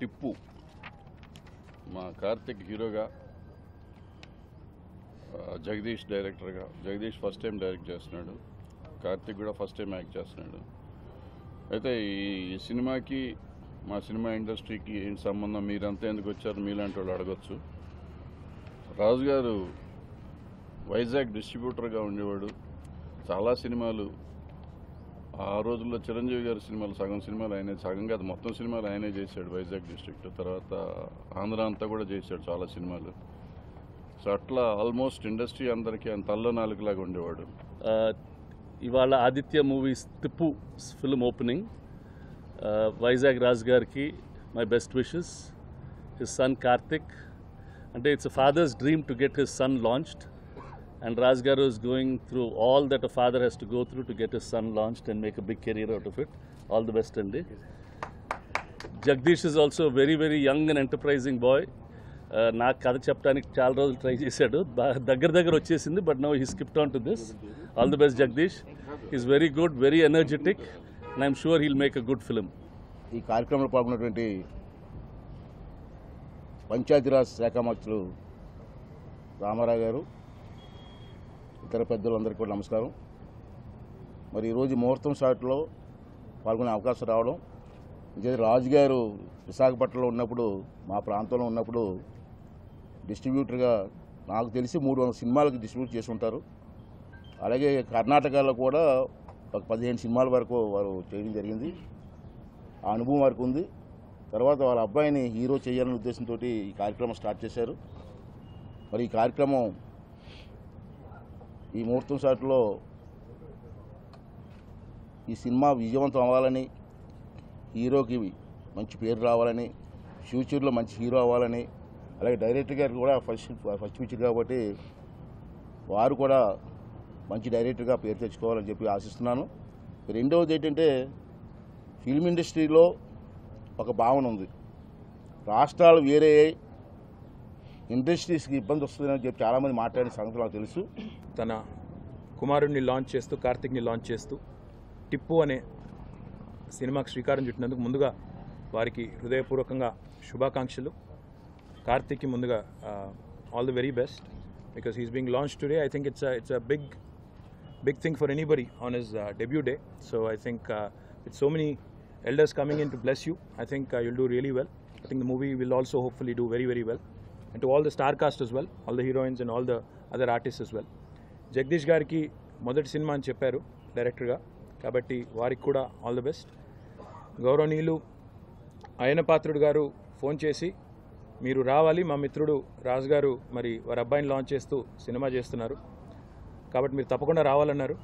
టిప్పు మా కార్తిక్ హీరోగా, జగదీష్ డైరెక్టర్గా. జగదీష్ ఫస్ట్ టైం డైరెక్ట్ చేస్తున్నాడు, కార్తిక్ కూడా ఫస్ట్ టైం యాక్ట్ చేస్తున్నాడు. అయితే ఈ సినిమాకి మా సినిమా ఇండస్ట్రీకి ఏంటి సంబంధం, మీరంతా ఎందుకు వచ్చారు మీలాంటి వాళ్ళు అడగచ్చు. రాజు గారు వైజాగ్ డిస్ట్రిబ్యూటర్గా ఉండేవాడు. చాలా సినిమాలు ఆ రోజుల్లో చిరంజీవి గారి సినిమాలు సగం సినిమాలు ఆయనే, సగం కాదు మొత్తం సినిమాలు ఆయనే చేశాడు వైజాగ్ డిస్ట్రిక్ట్. తర్వాత ఆంధ్ర అంతా కూడా చేశాడు చాలా సినిమాలు. సో అట్లా ఆల్మోస్ట్ ఇండస్ట్రీ అందరికీ ఆయన తల్లో నాలుగులాగా ఉండేవాడు. ఇవాళ Aditya movies Tippu film opening. Vizag Raj గారికి my best wishes. His son Karthik, అంటే it's a father's dream to get his son launched. And Raj Garu is going through all that a father has to go through to get his son launched and make a big career out of it. All the best, Andy. Jagdish is also a very, very young and enterprising boy. నాకు కథ చెప్పడానికి చాలా రోజులు try చేశాడు, దగ్గర వచ్చేసింది, but now he skipped on to this. All the best Jagadish. Is very good, very energetic, and I'm sure he'll make a good film. ఈ కార్యక్రమంలో పాల్గొన్నటువంటి పంచాయతీరాజ్ శాఖ మంత్రులు రామారావు గారు, ఇతర పెద్దలందరికీ కూడా నమస్కారం. మరి ఈరోజు ముహూర్తం షాట్లో పాల్గొనే అవకాశం రావడం, రాజు గారు విశాఖపట్నంలో ఉన్నప్పుడు, మా ప్రాంతంలో ఉన్నప్పుడు డిస్ట్రిబ్యూటర్గా నాకు తెలిసి 300 సినిమాలకు డిస్ట్రిబ్యూట్ చేసి ఉంటారు. అలాగే కర్ణాటకలో కూడా ఒక 15 సినిమాల వరకు వారు చేయడం జరిగింది. ఆ అనుభవం వారికి ఉంది. తర్వాత వాళ్ళ అబ్బాయిని హీరో చేయాలనే ఉద్దేశంతో ఈ కార్యక్రమం స్టార్ట్ చేశారు. మరి ఈ కార్యక్రమం ఈ ముహూర్తం షాట్లో ఈ సినిమా విజయవంతం అవ్వాలని, హీరోకి మంచి పేరు రావాలని, ఫ్యూచర్లో మంచి హీరో అవ్వాలని, అలాగే డైరెక్టర్ గారు కూడా ఫస్ట్ పిక్చర్ కాబట్టి వారు కూడా మంచి డైరెక్టర్గా పేరు తెచ్చుకోవాలని చెప్పి ఆశిస్తున్నాను. రెండవది ఏంటంటే, ఫిల్మ్ ఇండస్ట్రీలో ఒక భావన ఉంది, రాష్ట్రాలు వేరే ఇండస్ట్రీస్కి ఇబ్బంది వస్తుందని చెప్పి చాలామంది మాట్లాడిన సంగతి నాకు తెలుసు. తన కుమారుడిని లాంచ్ చేస్తూ, కార్తిక్ని లాంచ్ చేస్తూ టిప్పు అనే సినిమాకి శ్రీకారం చుట్టినందుకు ముందుగా వారికి హృదయపూర్వకంగా శుభాకాంక్షలు. కార్తిక్కి ముందుగా all the very best, because he's being launch today. I think it's a big thing for anybody on his debut day. So I think with so many elders coming in to bless you, I think you'll do really well. I think the movie will also hopefully do very, very well. And to all the star cast as well, all the heroines and all the other artists as well. Jagadish గారికి మొదటి cinema అని చెప్పారు డైరెక్టర్గా, కాబట్టి వారికి కూడా all the best. గౌరవనీయులు అయ్యన పాత్రుడు గారు ఫోన్ చేసి, మీరు రావాలి, మా మిత్రుడు రాజు గారు మరి వారి అబ్బాయిని లాంచ్ చేస్తూ సినిమా చేస్తున్నారు, కాబట్టి మీరు తప్పకుండా రావాలన్నారు.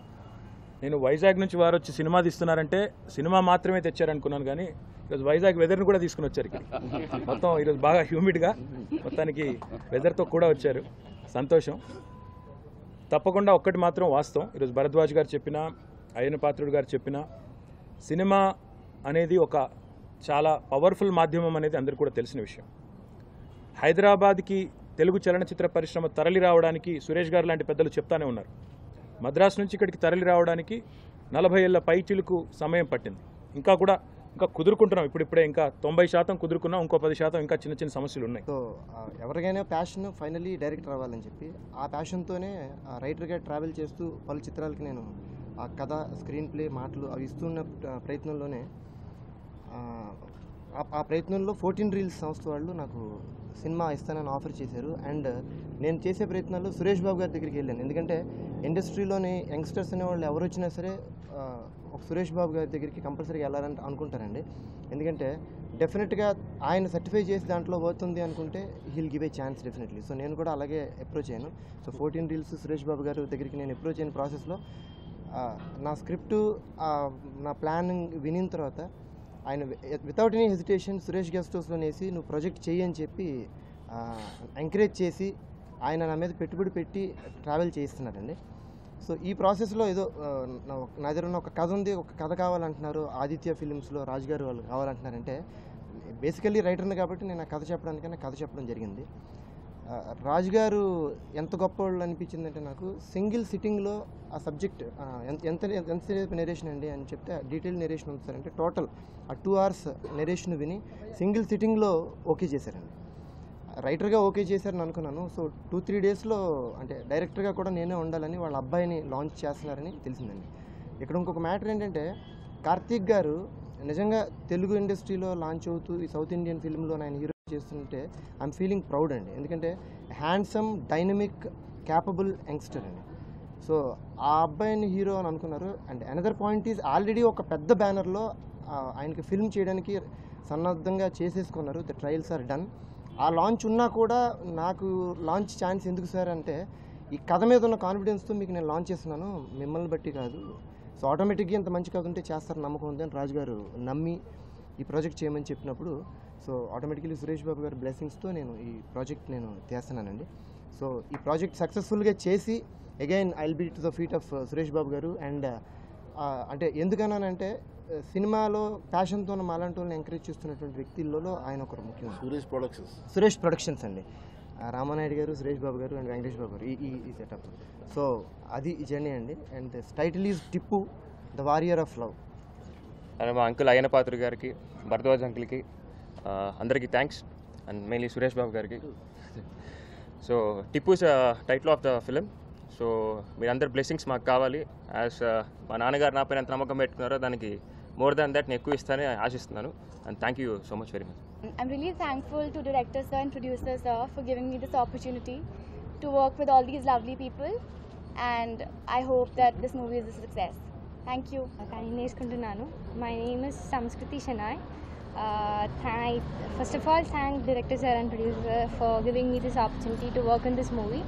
నేను వైజాగ్ నుంచి వారు వచ్చి సినిమా తీస్తున్నారంటే సినిమా మాత్రమే తెచ్చారనుకున్నాను, కానీ ఈరోజు వైజాగ్ వెదర్ని కూడా తీసుకుని వచ్చారు ఇక్కడ. మొత్తం ఈరోజు బాగా హ్యూమిడ్గా మొత్తానికి వెదర్తో కూడా వచ్చారు, సంతోషం. తప్పకుండా ఒక్కటి మాత్రం వాస్తవం, ఈరోజు భరద్వాజ్ గారు చెప్పిన, అయ్యన పాత్రుడు గారు చెప్పిన, సినిమా అనేది ఒక చాలా పవర్ఫుల్ మాధ్యమం అనేది అందరికీ కూడా తెలిసిన విషయం. హైదరాబాద్కి తెలుగు చలనచిత్ర పరిశ్రమ తరలి రావడానికి సురేష్ గారు లాంటి పెద్దలు చెప్తానే ఉన్నారు. మద్రాసు నుంచి ఇక్కడికి తరలి రావడానికి 40 ఏళ్ల పైచిలకు సమయం పట్టింది. ఇంకా కుదురుకుంటున్నాం, ఇప్పుడిప్పుడే ఇంకా 90% కుదురుకున్నాం, ఇంకో 10% ఇంకా చిన్న చిన్న సమస్యలు ఉన్నాయి. సో ఎవరికైనా ప్యాషన్ ఫైనల్లీ డైరెక్టర్ అవ్వాలని చెప్పి, ఆ ప్యాషన్తోనే రైటర్గా ట్రావెల్ చేస్తూ పలు చిత్రాలకి నేను ఆ కథ, స్క్రీన్ ప్లే, మాటలు అవి ఇస్తున్న ప్రయత్నంలోనే ఆ ప్రయత్నంలో 14 రీల్స్ సంస్థ వాళ్ళు నాకు సినిమా ఇస్తానని ఆఫర్ చేశారు. అండ్ నేను చేసే ప్రయత్నాల్లో సురేష్ బాబు గారి దగ్గరికి వెళ్ళాను. ఎందుకంటే ఇండస్ట్రీలోని యంగ్స్టర్స్ అనేవాళ్ళు ఎవరు వచ్చినా సరే ఒక సురేష్ బాబు గారి దగ్గరికి కంపల్సరీగా వెళ్ళాలని అనుకుంటారండి. ఎందుకంటే డెఫినెట్గా ఆయన సర్టిఫై చేసి దాంట్లో పోతుంది అనుకుంటే heal give a chance definitely. So నేను కూడా అలాగే అప్రోచ్ అయ్యాను. సో 14 రీల్స్ సురేష్ బాబు గారి దగ్గరికి నేను అప్రోచ్ అయిన ప్రాసెస్లో నా స్క్రిప్టు నా ప్లానింగ్ వినిన తర్వాత ఆయన without any hesitation Suresh guest హౌస్లో వేసి నువ్వు ప్రాజెక్ట్ చెయ్యి అని చెప్పి ఎంకరేజ్ చేసి ఆయన నా మీద పెట్టుబడి పెట్టి ట్రావెల్ చేయిస్తున్నారండి. సో ఈ ప్రాసెస్లో ఏదో నా దగ్గర ఉన్న ఒక కథ ఉంది, ఒక కథ కావాలంటున్నారు, ఆదిత్య ఫిలిమ్స్లో రాజు గారు వాళ్ళు కావాలంటున్నారంటే బేసికల్లీ రైటర్ని కాబట్టి నేను ఆ కథ చెప్పడానికైనా కథ చెప్పడం జరిగింది. రాజు గారు ఎంత గొప్ప వాళ్ళు అనిపించిందంటే నాకు సింగిల్ సిట్టింగ్లో ఆ సబ్జెక్ట్ ఎంతసేపు నెరేషన్ అండి అని చెప్తే డీటెయిల్ నెరేషన్ ఉంది సార్ అంటే టోటల్ ఆ 2 hours నెరేషన్ విని సింగిల్ సిట్టింగ్లో ఓకే చేశారండి. రైటర్గా ఓకే చేశారని అనుకున్నాను. సో 2-3 డేస్లో అంటే డైరెక్టర్గా కూడా నేనే ఉండాలని వాళ్ళ అబ్బాయిని లాంచ్ చేస్తున్నారని తెలిసిందండి. ఇక్కడ ఇంకొక మ్యాటర్ ఏంటంటే కార్తీక్ గారు నిజంగా తెలుగు ఇండస్ట్రీలో లాంచ్ అవుతూ ఈ సౌత్ ఇండియన్ ఫిల్మ్లో ఆయన హీరో చేస్తుంటే ఐఎమ్ ఫీలింగ్ ప్రౌడ్ అండి. ఎందుకంటే హ్యాండ్సమ్, డైనమిక్, క్యాపబుల్ యంగ్స్టర్ అండి. సో ఆ అబ్బాయిని హీరో అని అనుకున్నారు. And another point is already ఒక పెద్ద బ్యానర్లో ఆయనకి ఫిల్మ్ చేయడానికి సన్నద్ధంగా చేసేసుకున్నారు. The trials are done. ఆ లాంచ్ ఉన్నా కూడా నాకు లాంచ్ ఛాన్స్ ఎందుకు సార్ అంటే ఈ కథ మీద ఉన్న కాన్ఫిడెన్స్తో మీకు నేను లాంచ్ చేస్తున్నాను, మిమ్మల్ని బట్టి కాదు. సో ఆటోమేటిక్గా ఇంత మంచి కథ ఉంటే చేస్తారు నమ్మకం ఉంది అని రాజు గారు నమ్మి ఈ ప్రాజెక్ట్ చేయమని చెప్పినప్పుడు సో ఆటోమేటికలీ సురేష్ బాబు గారి బ్లెస్సింగ్స్తో నేను ఈ ప్రాజెక్ట్ నేను చేస్తున్నానండి. సో ఈ ప్రాజెక్ట్ సక్సెస్ఫుల్గా చేసి again I will be to the feet of Suresh Babu garu. And అంటే ఎందుకన్నానంటే సినిమాలో ప్యాషన్తో మాలాంటి వాళ్ళని ఎంకరేజ్ చేస్తున్నటువంటి వ్యక్తులలో ఆయన ఒకరు ముఖ్యం. సురేష్ ప్రొడక్షన్స్ అండి. రామానాయుడు గారు, సురేష్ బాబు గారు అండ్ వెంకటేష్ బాబు గారు ఈ సెటప్. సో అది ఈ జర్నీ అండి. And title is Tipu the warrior of love. And మా అంకుల్ అయ్యన పాత్ర గారికి, భరద్వాజ్ అంకుల్కి అందరికీ thanks. And mainly Suresh Babu గారికి. So Tipu is title of the film. So మీరందరి బ్లెస్సింగ్స్ మాకు కావాలి. యాజ్ మా నాన్నగారు నా పైన ఎంత నమ్మకం పెట్టుకున్నారో దానికి మోర్ దాన్ దట్ నేను ఎక్కువ ఇస్తానని ఆశిస్తున్నాను. And thank you so much very much. I'm really thankful to director sir and producer sir for giving me this opportunity to work with all these lovely people, and I hope that this movie is a success. Thank you. My name is Samskriti Shanai. First of all, thank director sir and producer for giving me this opportunity to work on this movie.